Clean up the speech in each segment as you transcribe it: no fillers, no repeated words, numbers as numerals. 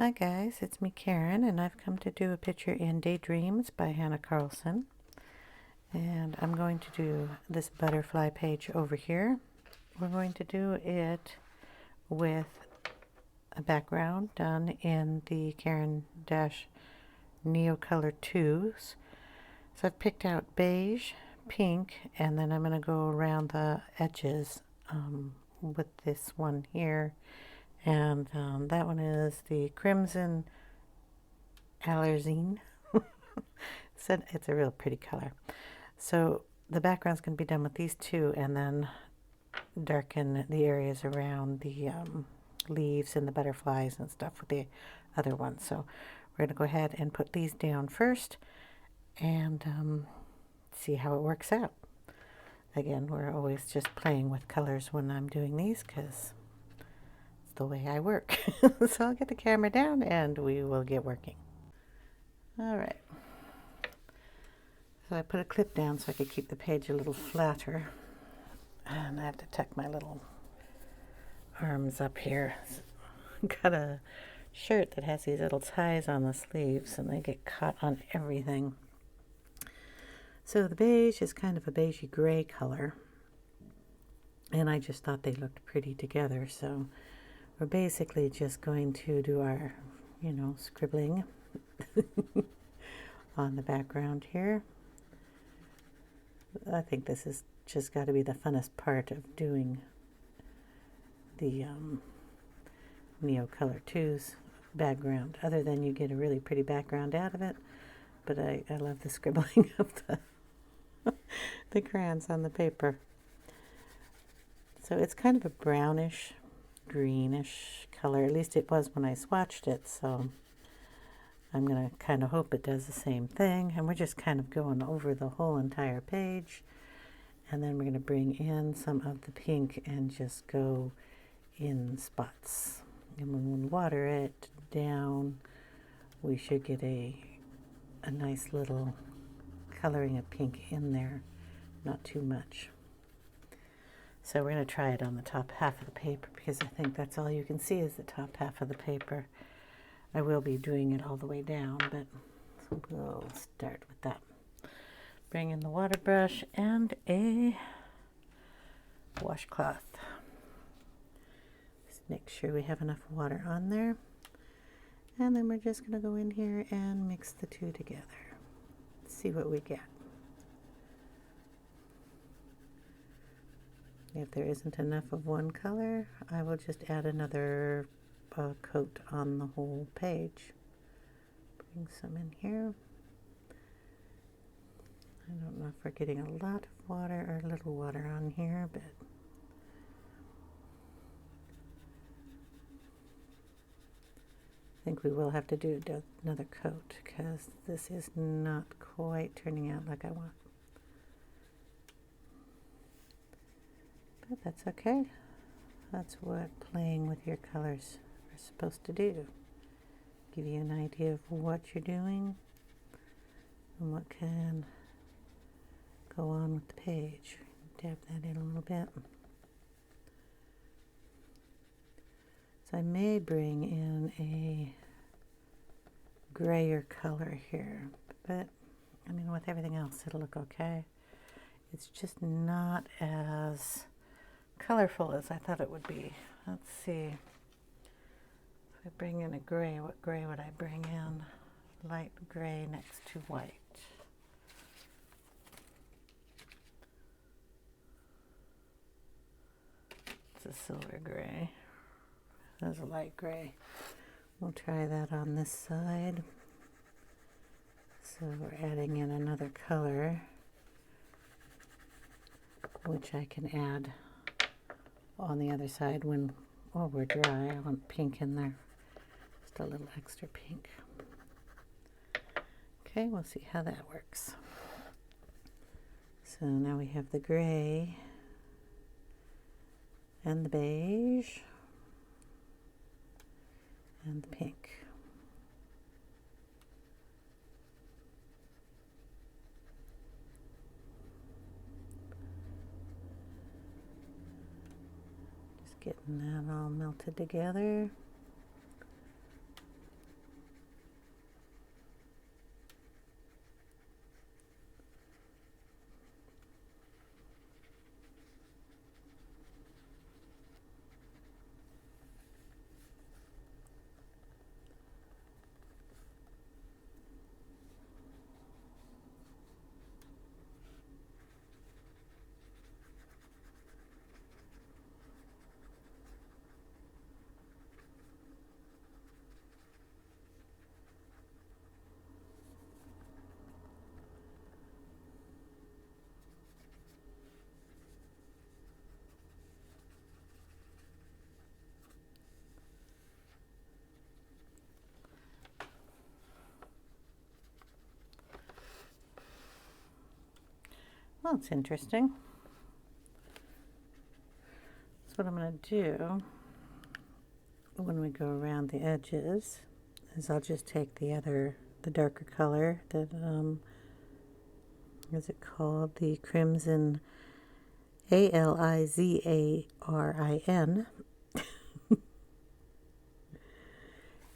Hi guys, it's me Karen, and I've come to do a picture in Daydreams by Hanna Karlzon. And I'm going to do this butterfly page over here. We're going to do it with a background done in the Neocolor IIs. So I've picked out beige, pink, and then I'm going to go around the edges with this one here. And that one is the Crimson Karlzon. So it's a real pretty color. So the background's going to be done with these two, and then darken the areas around the leaves and the butterflies and stuff with the other one. So we're going to go ahead and put these down first and see how it works out. Again, we're always just playing with colors when I'm doing these because it's the way I work. So I'll get the camera down and we will get working. All right. So I put a clip down so I could keep the page a little flatter. And I have to tuck my little arms up here. Got a shirt that has these little ties on the sleeves and they get caught on everything. So the beige is kind of a beigey gray color. And I just thought they looked pretty together. So we're basically just going to do our, scribbling on the background here. I think this is just got to be the funnest part of doing the Neocolor II's background, other than you get a really pretty background out of it. But I love the scribbling of the crayons on the paper. So it's kind of a brownish, greenish color. At least it was when I swatched it. So I'm going to kind of hope it does the same thing. And we're just kind of going over the whole entire page. And then we're going to bring in some of the pink and just go in spots. And when we water it down, we should get a nice little coloring of pink in there. Not too much. So we're going to try it on the top half of the paper because I think that's all you can see is the top half of the paper. I will be doing it all the way down, but we'll start with that. Bring in the water brush and a washcloth. Just make sure we have enough water on there. And then we're just going to go in here and mix the two together. See what we get. If there isn't enough of one color, I will just add another coat on the whole page. Bring some in here. I don't know if we're getting a lot of water or little water on here, but I think we will have to do another coat because this is not quite turning out like I want. But that's okay. That's what playing with your colors are supposed to do. Give you an idea of what you're doing and what can go on with the page. Dab that in a little bit. So I may bring in a grayer color here, but I mean with everything else it'll look okay. It's just not as colorful as I thought it would be. Let's see. If I bring in a gray, what gray would I bring in? Light gray next to white. It's a silver gray. There's a light gray. We'll try that on this side. So we're adding in another color, which I can add on the other side when we're dry. I want pink in there. Just a little extra pink. Okay, we'll see how that works. So now we have the gray and the beige and the pink. Just getting that all melted together. Well, it's interesting. So what I'm going to do when we go around the edges is I'll just take the darker color that, is it called? The Crimson, Alizarin.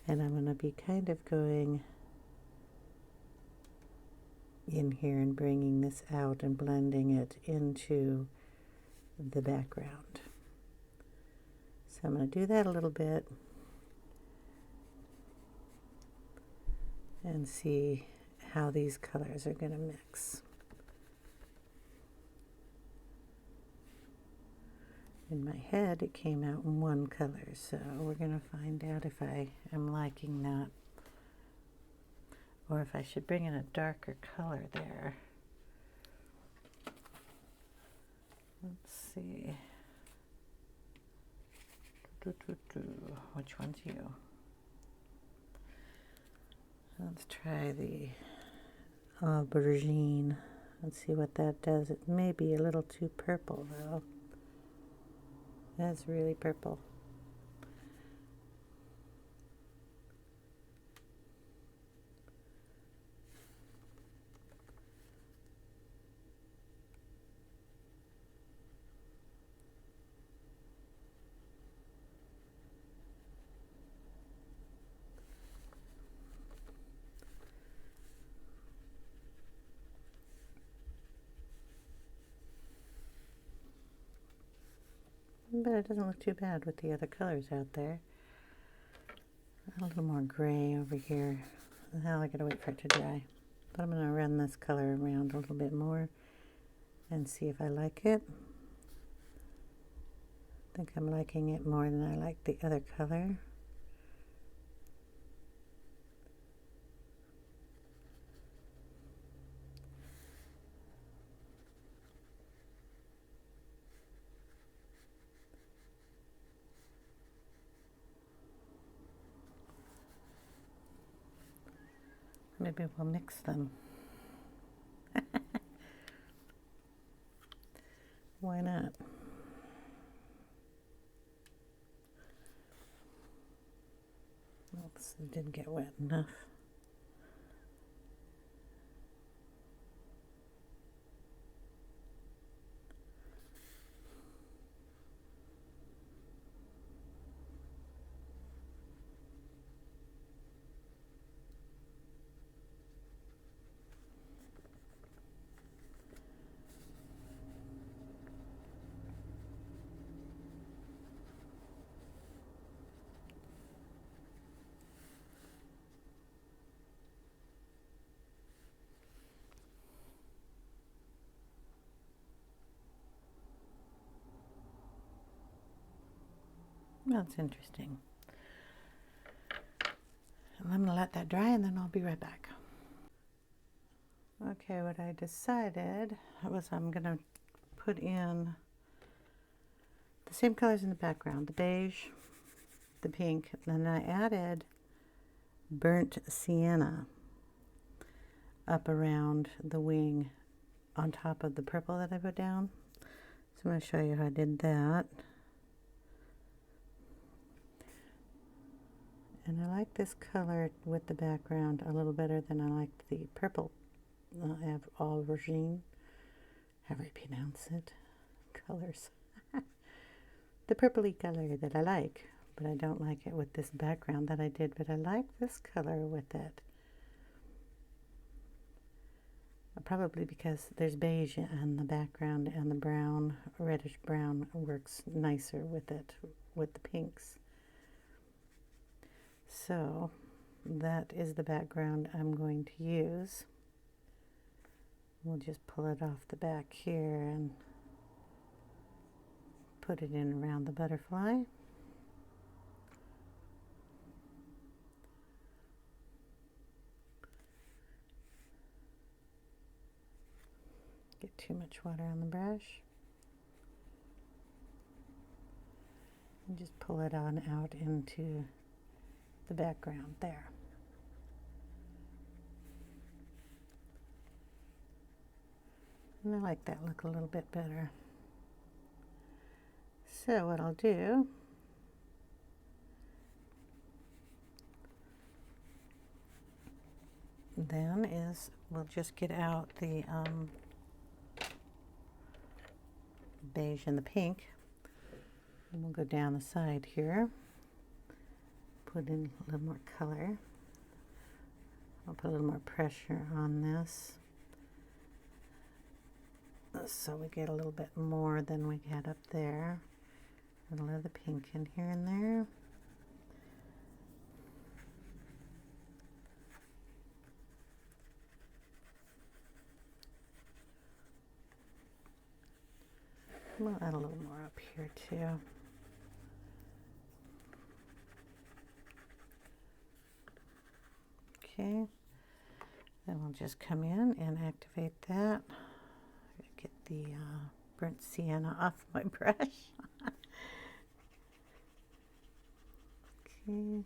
And I'm going to be kind of going in here and bringing this out and blending it into the background. So I'm going to do that a little bit and see how these colors are going to mix. In my head, it came out in one color, so we're going to find out if I am liking that, or if I should bring in a darker color there. Let's see. Which one's you? Let's try the aubergine. Let's see what that does. It may be a little too purple, though. That's really purple. But it doesn't look too bad with the other colors out there. A little more gray over here. Now I gotta wait for it to dry. But I'm gonna run this color around a little bit more and see if I like it. I think I'm liking it more than I like the other color. Maybe we'll mix them. Why not? Oops, it didn't get wet enough. Well, it's interesting. And I'm going to let that dry and then I'll be right back. Okay, what I decided was I'm going to put in the same colors in the background, the beige, the pink, and then I added burnt sienna up around the wing on top of the purple that I put down. So I'm going to show you how I did that. And I like this color with the background a little better than I like the purple aubergine, however you pronounce it, colors. The purpley color that I like, but I don't like it with this background that I did, but I like this color with it. Probably because there's beige in the background and the brown, reddish brown works nicer with it, with the pinks. So that is the background I'm going to use. We'll just pull it off the back here and put it in around the butterfly. Get too much water on the brush. And just pull it on out into the background there. And I like that look a little bit better. So what I'll do then is we'll just get out the beige and the pink, and we'll go down the side here, put in a little more color. I'll put a little more pressure on this so we get a little bit more than we had up there. A little of the pink in here and there. We'll add a little more up here too. Okay, then we'll just come in and activate that. Get the burnt sienna off my brush. Okay.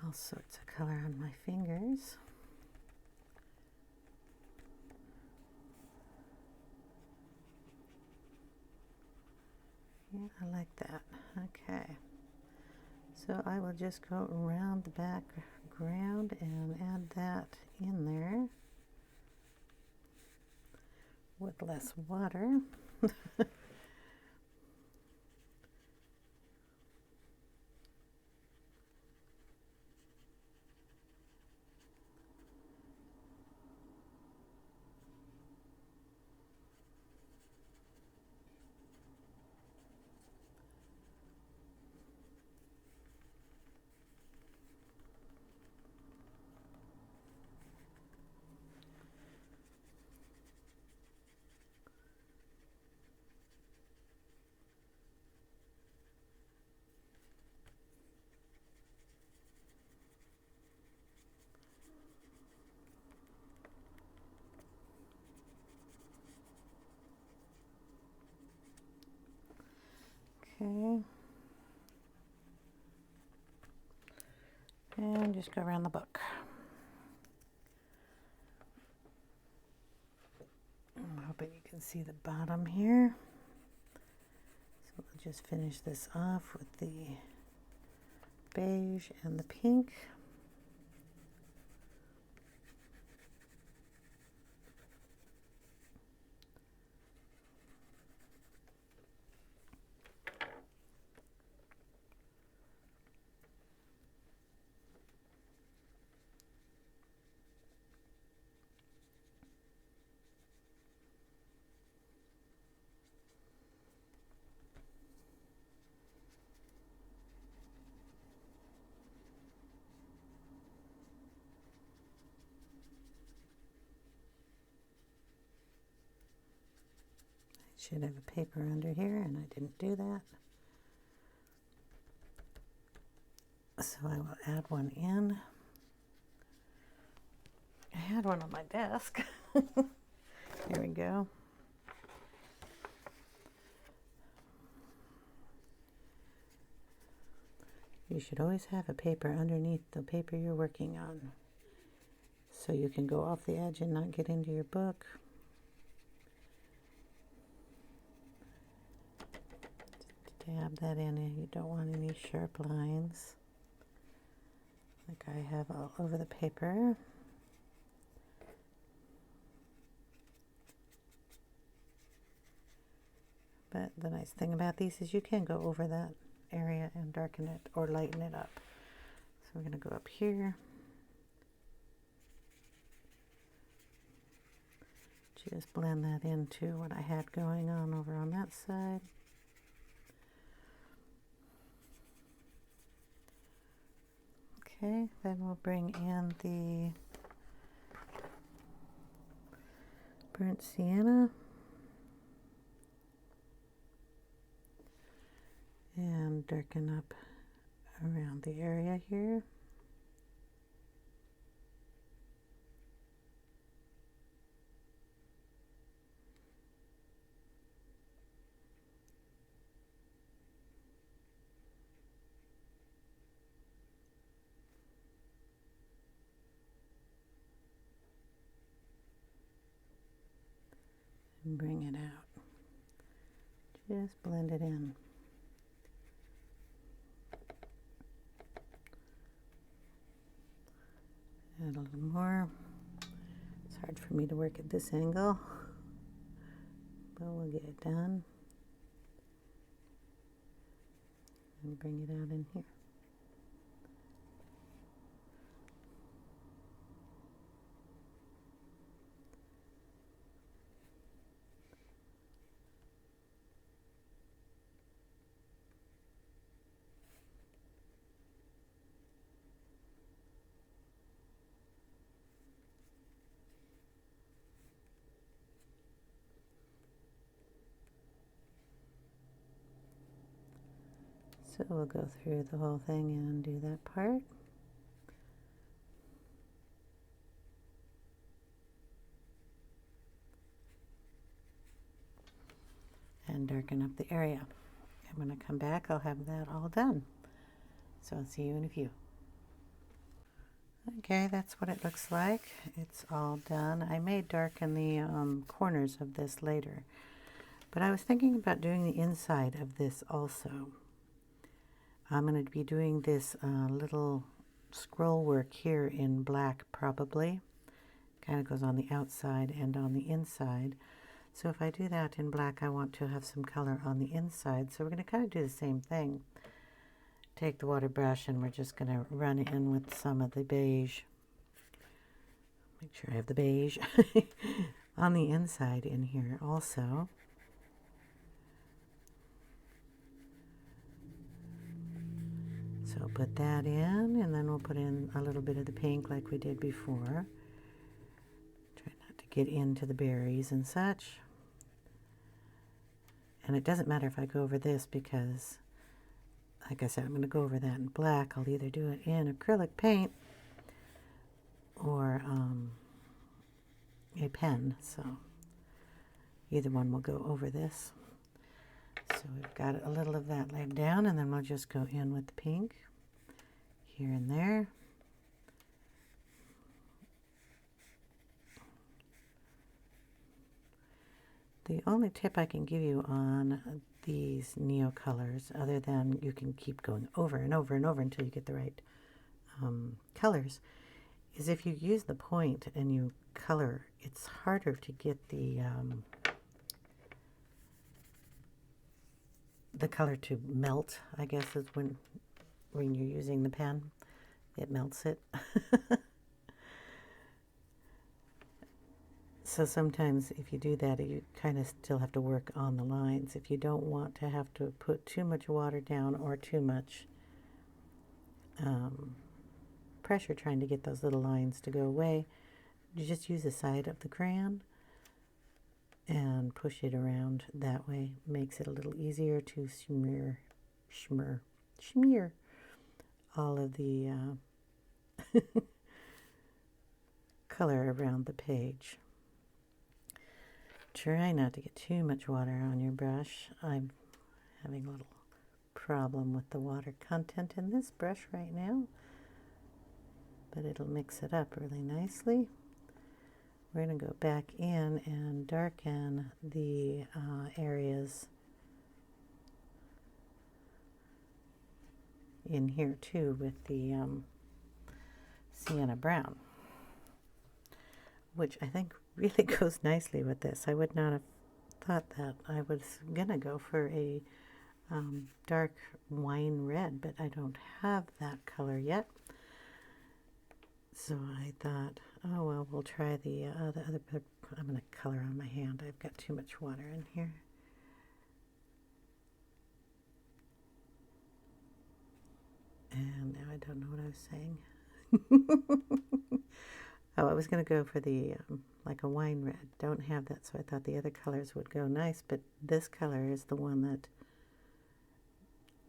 All sorts of color on my fingers. Yeah, I like that. Okay. So I will just go around the background and add that in there with less water. Okay. And just go around the book. I'm hoping you can see the bottom here. So we'll just finish this off with the beige and the pink. Should have a paper under here, and I didn't do that. So I will add one in. I had one on my desk. Here we go. You should always have a paper underneath the paper you're working on, so you can go off the edge and not get into your book. Dab that in, and you don't want any sharp lines like I have all over the paper. But the nice thing about these is you can go over that area and darken it or lighten it up. So we're going to go up here. Just blend that into what I had going on over on that side. Okay, then we'll bring in the burnt sienna and darken up around the area here. and bring it out. Just blend it in. Add a little more. It's hard for me to work at this angle, but we'll get it done. And bring it out in here. So we'll go through the whole thing and do that part. And darken up the area. And when I come back, I'll have that all done. So I'll see you in a few. Okay, that's what it looks like. It's all done. I may darken the corners of this later. But I was thinking about doing the inside of this also. I'm going to be doing this little scroll work here in black probably. Kind of goes on the outside and on the inside. So if I do that in black, I want to have some color on the inside. So we're going to kind of do the same thing. Take the water brush and we're just going to run in with some of the beige. Make sure I have the beige on the inside in here also. So put that in, and then we'll put in a little bit of the pink like we did before. Try not to get into the berries and such. And it doesn't matter if I go over this because, like I said, I'm going to go over that in black. I'll either do it in acrylic paint or a pen. So either one will go over this. So we've got a little of that laid down, and then we'll just go in with the pink here and there. The only tip I can give you on these Neocolors, other than you can keep going over and over and over until you get the right colors, is if you use the point and you color, it's harder to get the color to melt, I guess, is when you're using the pen. It melts it. So sometimes if you do that, you kind of still have to work on the lines. If you don't want to have to put too much water down or too much pressure trying to get those little lines to go away, you just use the side of the crayon and push it around that way. Makes it a little easier to smear all of the color around the page. Try not to get too much water on your brush. I'm having a little problem with the water content in this brush right now, but it'll mix it up really nicely. We're going to go back in and darken the areas in here too with the Sienna brown, which I think really goes nicely with this. I would not have thought that. I was going to go for a dark wine red, but I don't have that color yet. So I thought, oh well, we'll try the other. I'm going to color on my hand. I've got too much water in here. And now I don't know what I was saying. Oh, I was going to go for the like a wine red. Don't have that, so I thought the other colors would go nice. But this color is the one that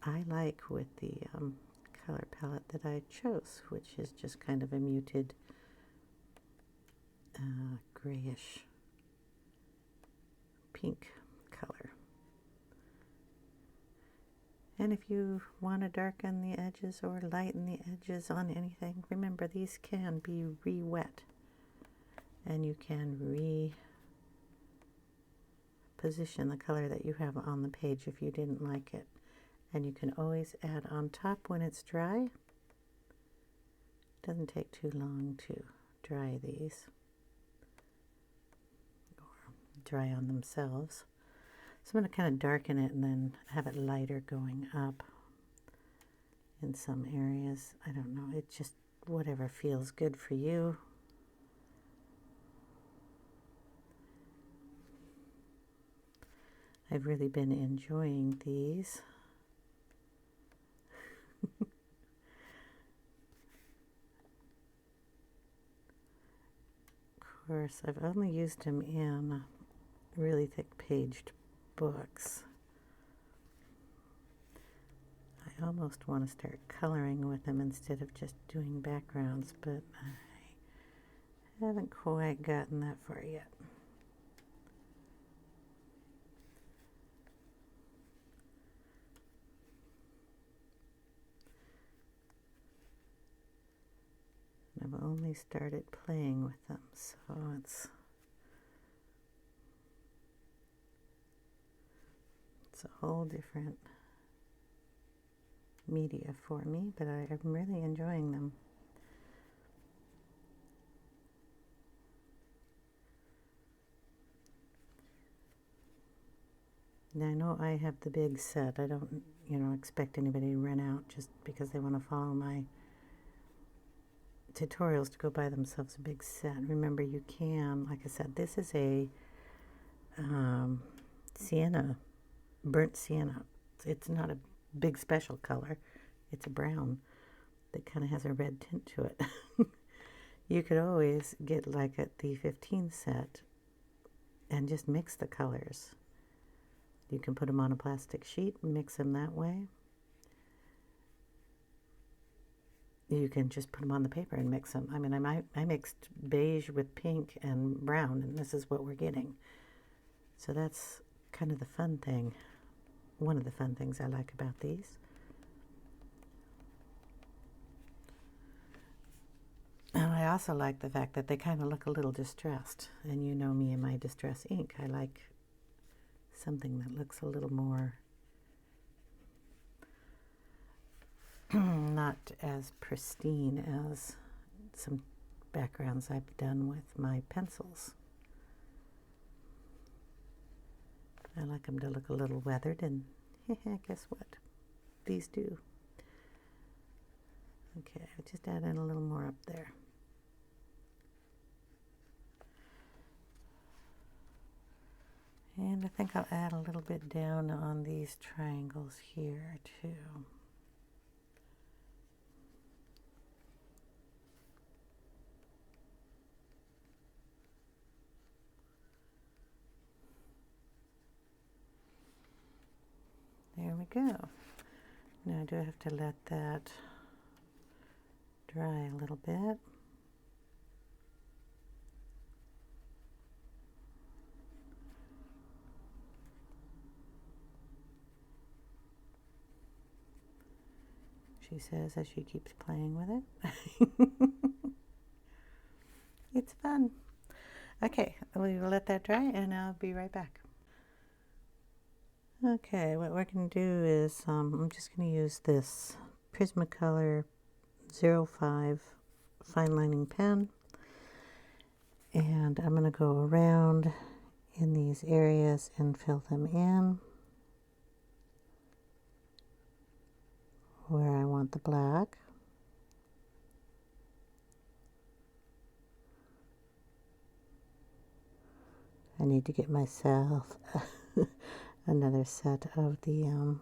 I like with the color palette that I chose, which is just kind of a muted grayish pink color. And if you want to darken the edges or lighten the edges on anything, remember these can be re-wet, and you can position the color that you have on the page if you didn't like it. And you can always add on top when it's dry. It doesn't take too long to dry these, or dry on themselves. So I'm going to kind of darken it and then have it lighter going up in some areas. I don't know, it just whatever feels good for you. I've really been enjoying these. Of course, I've only used them in really thick paged books. I almost want to start coloring with them instead of just doing backgrounds, but I haven't quite gotten that far yet. I've only started playing with them, so it's a whole different media for me, but I'm really enjoying them. Now I know I have the big set. I don't, expect anybody to run out just because they want to follow my tutorials to go buy themselves a big set. Remember, you can, like I said, this is a sienna, burnt sienna. It's not a big special color. It's a brown that kind of has a red tint to it. You could always get like the 15 set and just mix the colors. You can put them on a plastic sheet and mix them that way. You can just put them on the paper and mix them. I mean, I mixed beige with pink and brown, and this is what we're getting. So that's kind of the fun thing. One of the fun things I like about these. And I also like the fact that they kind of look a little distressed. And you know me and my distress ink. I like something that looks a little more not as pristine as some backgrounds I've done with my pencils. I like them to look a little weathered, and guess what? These do. Okay, I just add in a little more up there. And I think I'll add a little bit down on these triangles here too. There we go. Now I do have to let that dry a little bit. She says as she keeps playing with it. It's fun. Okay, we'll let that dry and I'll be right back. Okay, what we're going to do is I'm just going to use this Prismacolor 05 fine lining pen, and I'm going to go around in these areas and fill them in where I want the black. I need to get myself another set of the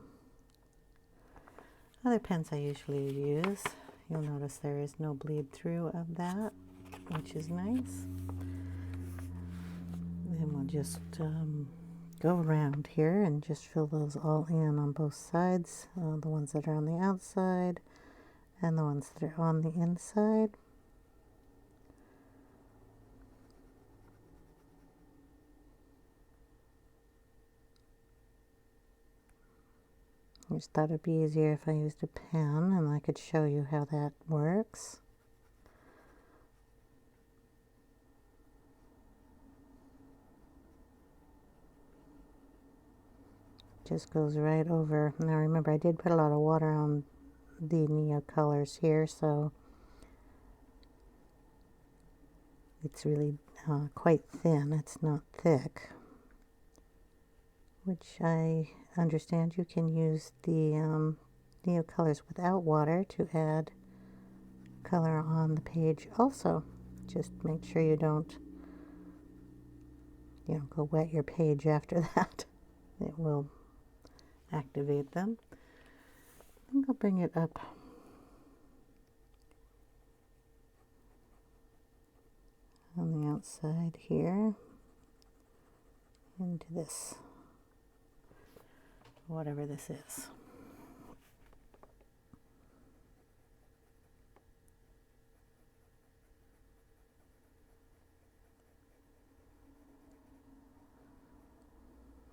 other pens I usually use. You'll notice there is no bleed through of that, which is nice. Then we'll just go around here and just fill those all in on both sides, the ones that are on the outside and the ones that are on the inside. I just thought it'd be easier if I used a pen and I could show you how that works. just goes right over. Now remember, I did put a lot of water on the Neocolors here, so it's really quite thin. It's not thick, which I understand you can use the Neocolors without water to add color on the page also. Just make sure you don't, go wet your page after that. It will activate them. I think I'll bring it up on the outside here into this, whatever this is.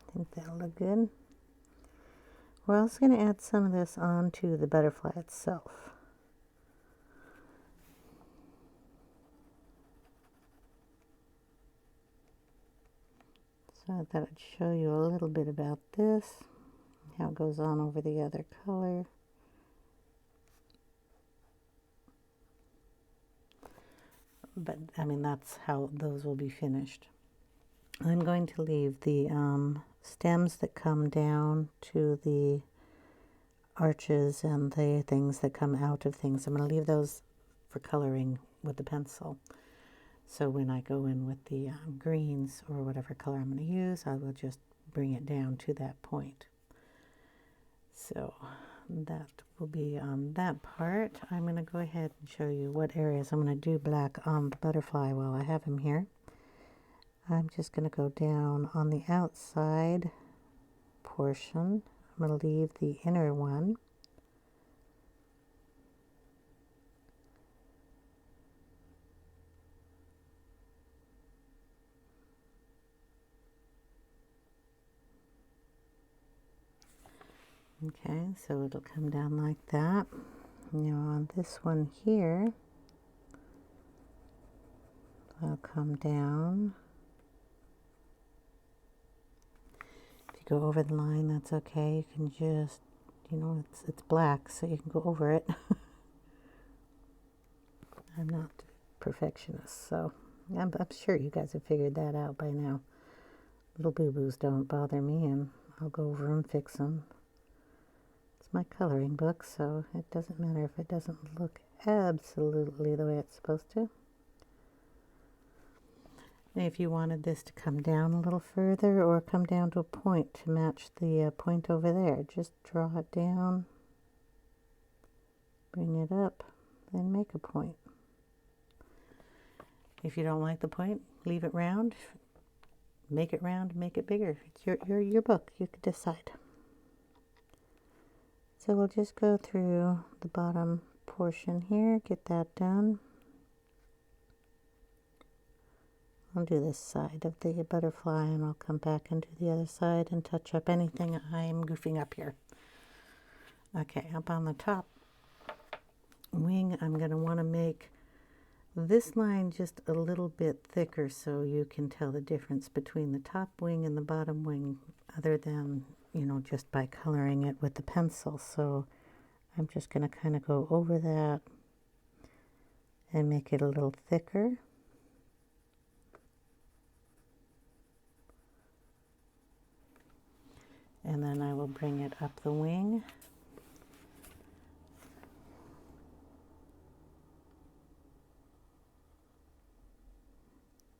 I think that'll look good. We're also going to add some of this onto the butterfly itself. So I thought I'd show you a little bit about this, how it goes on over the other color. But I mean, that's how those will be finished. I'm going to leave the stems that come down to the arches and the things that come out of things. I'm going to leave those for coloring with the pencil. So when I go in with the greens or whatever color I'm going to use, I will just bring it down to that point. So that will be on that part. I'm going to go ahead and show you what areas I'm going to do black on the butterfly while I have him here. I'm just going to go down on the outside portion. I'm going to leave the inner one. Okay, so it'll come down like that. Now on this one here, I'll come down. If you go over the line, that's okay. You can just, it's black, so you can go over it. I'm not a perfectionist, so I'm sure you guys have figured that out by now. Little boo-boos don't bother me, and I'll go over and fix them. It's my coloring book, so it doesn't matter if it doesn't look absolutely the way it's supposed to. And if you wanted this to come down a little further or come down to a point to match the point over there, just draw it down, bring it up, then make a point. If you don't like the point, leave it round, make it round, make it bigger. It's your book, you could decide. So we'll just go through the bottom portion here, get that done. I'll do this side of the butterfly and I'll come back and do the other side and touch up anything I'm goofing up here. Okay, up on the top wing, I'm going to want to make this line just a little bit thicker so you can tell the difference between the top wing and the bottom wing, other than, just by coloring it with the pencil. So I'm just going to kind of go over that and make it a little thicker. And then I will bring it up the wing.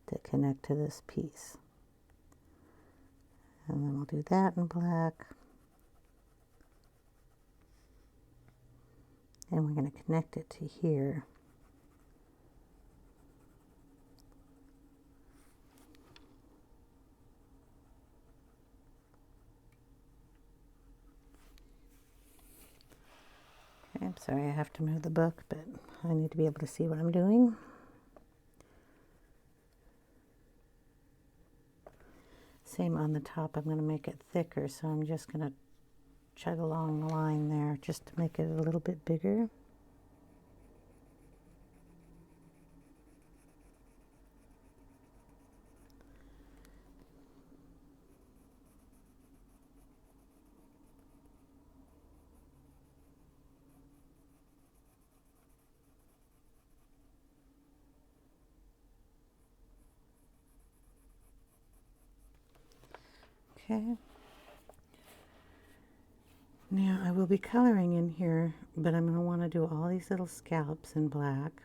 To connect to this piece. And then we'll do that in black. And we're going to connect it to here. Okay, I'm sorry I have to move the book, but I need to be able to see what I'm doing. Same on the top, I'm going to make it thicker, so I'm just going to chug along the line there just to make it a little bit bigger. Okay. Now I will be coloring in here, but I'm going to want to do all these little scallops in black.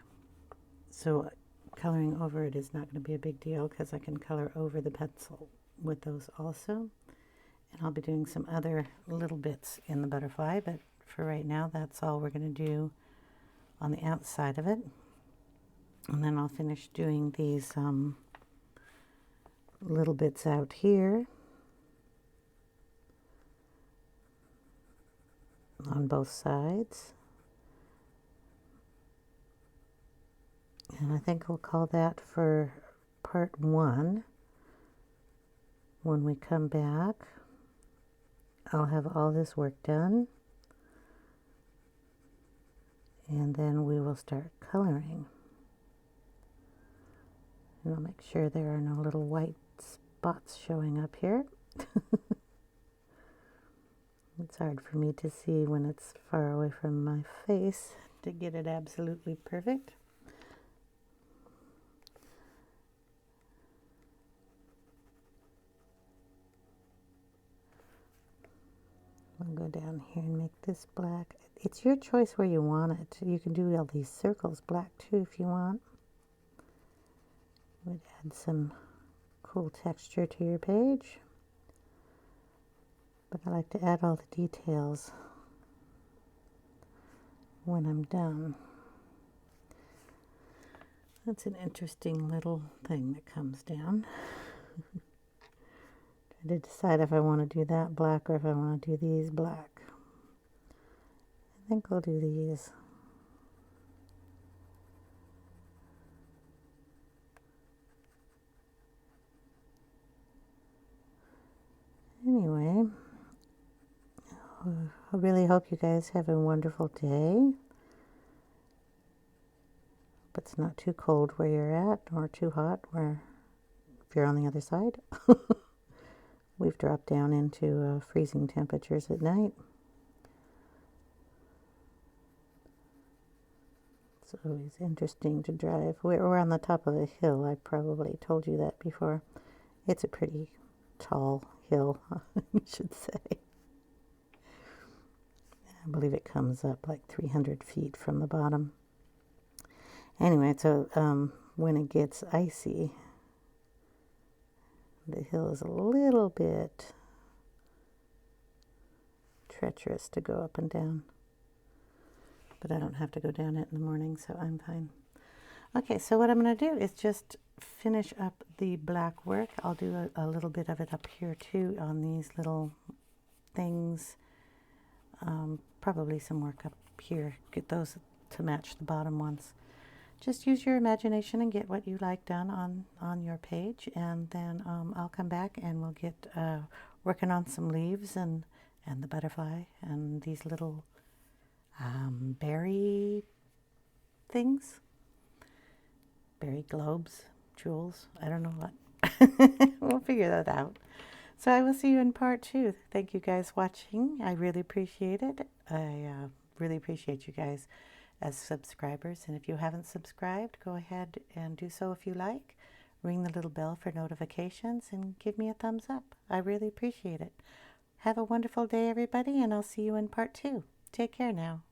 So coloring over it is not going to be a big deal because I can color over the pencil with those also. And I'll be doing some other little bits in the butterfly, but for right now that's all we're going to do on the outside of it. And then I'll finish doing these little bits out here on both sides. And I think we'll call that for part 1. When we come back, I'll have all this work done, and then we will start coloring. And I'll make sure there are no little white spots showing up here. It's hard for me to see when it's far away from my face to get it absolutely perfect. I'll go down here and make this black. It's your choice where you want it. You can do all these circles black too if you want. Would add some cool texture to your page. But I like to add all the details when I'm done. That's an interesting little thing that comes down. Trying to decide if I want to do that black or if I want to do these black. I think I'll do these. Anyway, I really hope you guys have a wonderful day. But it's not too cold where you're at, or too hot where if you're on the other side. We've dropped down into freezing temperatures at night. It's always interesting to drive. We're on the top of a hill. I probably told you that before. It's a pretty tall hill, you should say. I believe it comes up like 300 feet from the bottom. Anyway, so when it gets icy, the hill is a little bit treacherous to go up and down. But I don't have to go down it in the morning, so I'm fine. Okay, so what I'm going to do is just finish up the black work. I'll do a little bit of it up here too on these little things. Probably some work up here. Get those to match the bottom ones. Just use your imagination and get what you like done on your page, and then I'll come back and we'll get working on some leaves and the butterfly and these little berry things, berry globes, jewels, I don't know what. We'll figure that out. So I will see you in part 2. Thank you guys watching. I really appreciate it. I really appreciate you guys as subscribers, and if you haven't subscribed, go ahead and do so if you like. Ring the little bell for notifications and give me a thumbs up. I really appreciate it. Have a wonderful day, everybody, and I'll see you in part 2. Take care now.